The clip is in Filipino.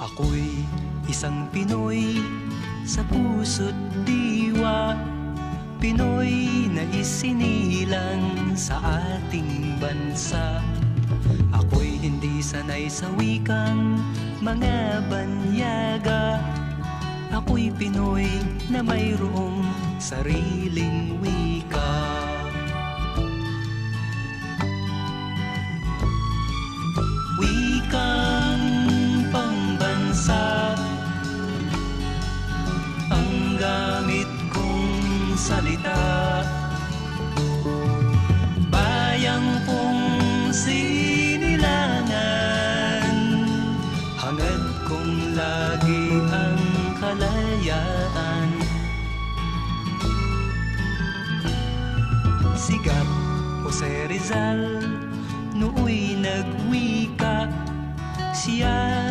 Ako'y isang Pinoy sa puso't diwa, Pinoy na isinilang sa ating bansa. Ako'y hindi sanay sa wikang mga banyaga, ako'y Pinoy na mayroong sariling wika. Wikang pambansa ang gamit kong salita, bayang kong sinilangan, hangad kong lagi ang kalayaan. Sigat Jose Rizal nooy nagwika, siya